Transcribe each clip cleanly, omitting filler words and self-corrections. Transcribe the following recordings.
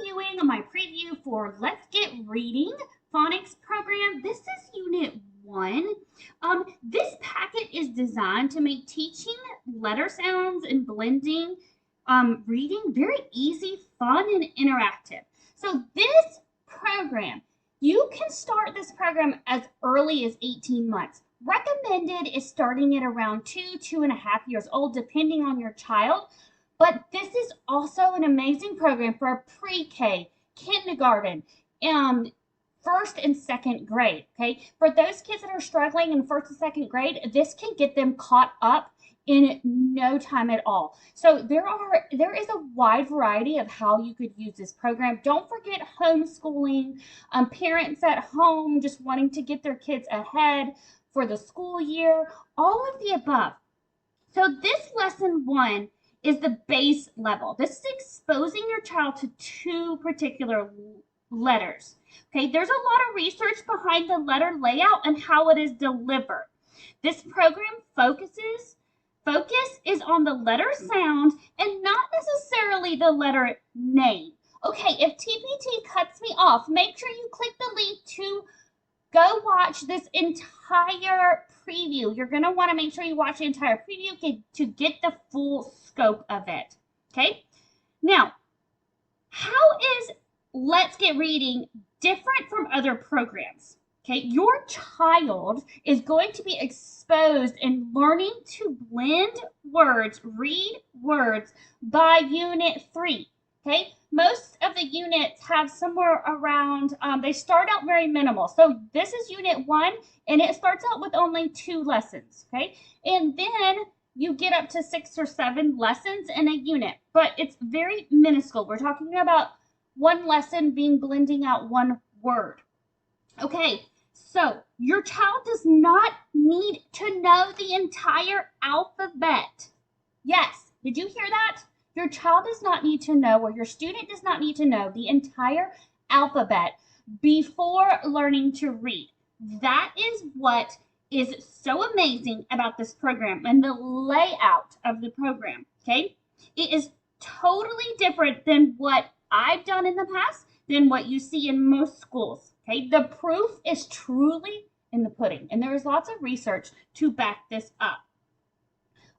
reviewing my preview for Let's Get Reading phonics program. This is Unit 1. This packet is designed to make teaching letter sounds and blending reading very easy, fun, and interactive. So this program, you can start this program as early as 18 months. Recommended is starting at around 2.5 years old, depending on your child. But this is also an amazing program for pre-K, kindergarten, first and second grade, okay? For those kids that are struggling in first and second grade, this can get them caught up in no time at all. So there is a wide variety of how you could use this program. Don't forget homeschooling, parents at home just wanting to get their kids ahead for the school year, all of the above. So this lesson 1 is the base level. This is exposing your child to 2 particular letters. Okay, there's a lot of research behind the letter layout and how it is delivered. This program focus is on the letter sound and not necessarily the letter name. Okay, if TPT cuts me off, make sure you click the link to go watch this entire preview. You're going to want to make sure you watch the entire preview to get the full scope of it. Okay? Now, how is Let's Get Reading different from other programs? Okay, your child is going to be exposed and learning to blend words, read words by Unit 3. Okay, most of the units have somewhere around, they start out very minimal. So this is Unit 1, and it starts out with only 2 lessons, okay? And then you get up to 6 or 7 lessons in a unit, but it's very minuscule. We're talking about one lesson being blending out one word. Okay, so your child does not need to know the entire alphabet. Yes, did you hear that? Your child does not need to know, or your student does not need to know the entire alphabet before learning to read. That is what is so amazing about this program and the layout of the program, okay? It is totally different than what I've done in the past, than what you see in most schools, okay? The proof is truly in the pudding, and there is lots of research to back this up.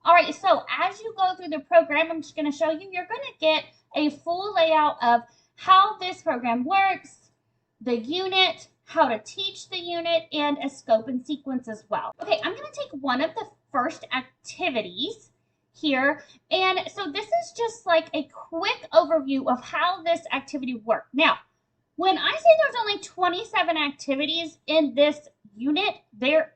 All right, so as you go through the program, I'm just going to show you, you're going to get a full layout of how this program works, the unit, how to teach the unit, and a scope and sequence as well. Okay, I'm going to take one of the first activities here. And so this is just like a quick overview of how this activity works. Now, when I say there's only 27 activities in this unit, there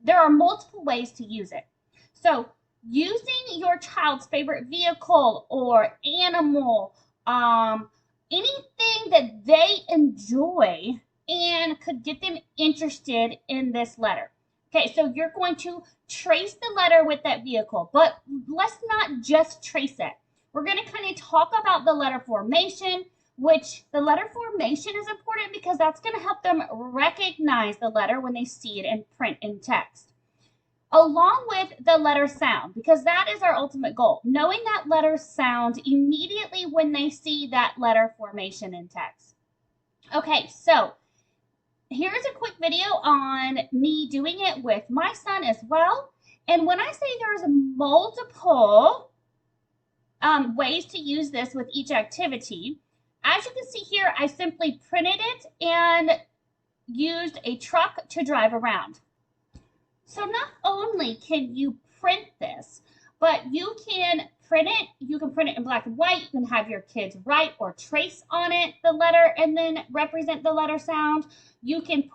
are multiple ways to use it. So using your child's favorite vehicle or animal, anything that they enjoy and could get them interested in this letter. Okay, so you're going to trace the letter with that vehicle, but let's not just trace it. We're going to kind of talk about the letter formation, which the letter formation is important because that's going to help them recognize the letter when they see it in print in text. Along with the letter sound, because that is our ultimate goal. Knowing that letter sound immediately when they see that letter formation in text. Okay, so here's a quick video on me doing it with my son as well. And when I say there's multiple ways to use this with each activity, as you can see here, I simply printed it and used a truck to drive around. So not only can you print this, but you can print it in black and white. You can have your kids write or trace on it the letter and then represent the letter sound. You can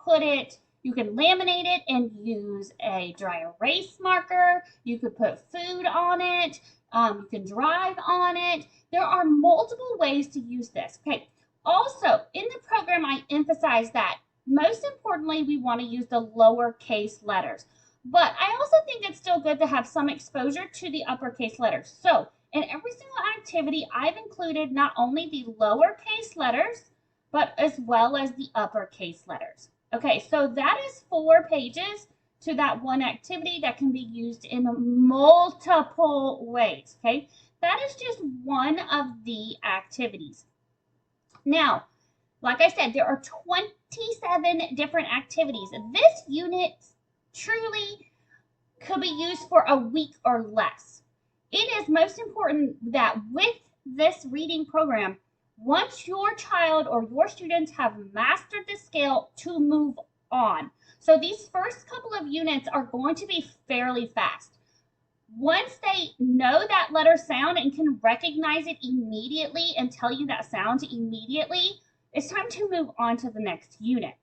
laminate it and use a dry erase marker. You could put food on it. You can drive on it. There are multiple ways to use this. Okay. Also, in the program, I emphasize that most importantly, we want to use the lowercase letters. But I also think it's still good to have some exposure to the uppercase letters. So in every single activity, I've included not only the lowercase letters, but as well as the uppercase letters. Okay, so that is 4 pages to that one activity that can be used in multiple ways, okay? That is just one of the activities. Now, like I said, there are 27 different activities. This unit truly could be used for a week or less. It is most important that with this reading program, once your child or your students have mastered the skill, to move on. So these first couple of units are going to be fairly fast. Once they know that letter sound and can recognize it immediately and tell you that sound immediately, it's time to move on to the next unit.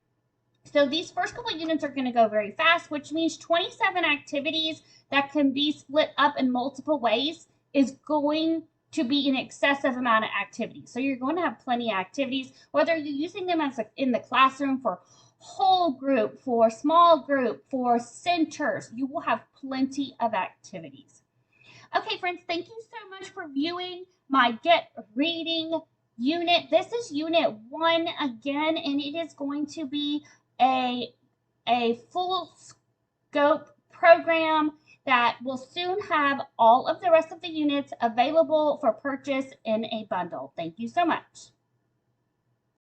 So these first couple of units are going to go very fast, which means 27 activities that can be split up in multiple ways is going to be an excessive amount of activities. So you're going to have plenty of activities, whether you're using them in the classroom for whole group, for small group, for centers, you will have plenty of activities. Okay, friends, thank you so much for viewing my Get Reading unit. This is unit 1 again, and it is going to be a full scope program that will soon have all of the rest of the units available for purchase in a bundle. Thank you so much.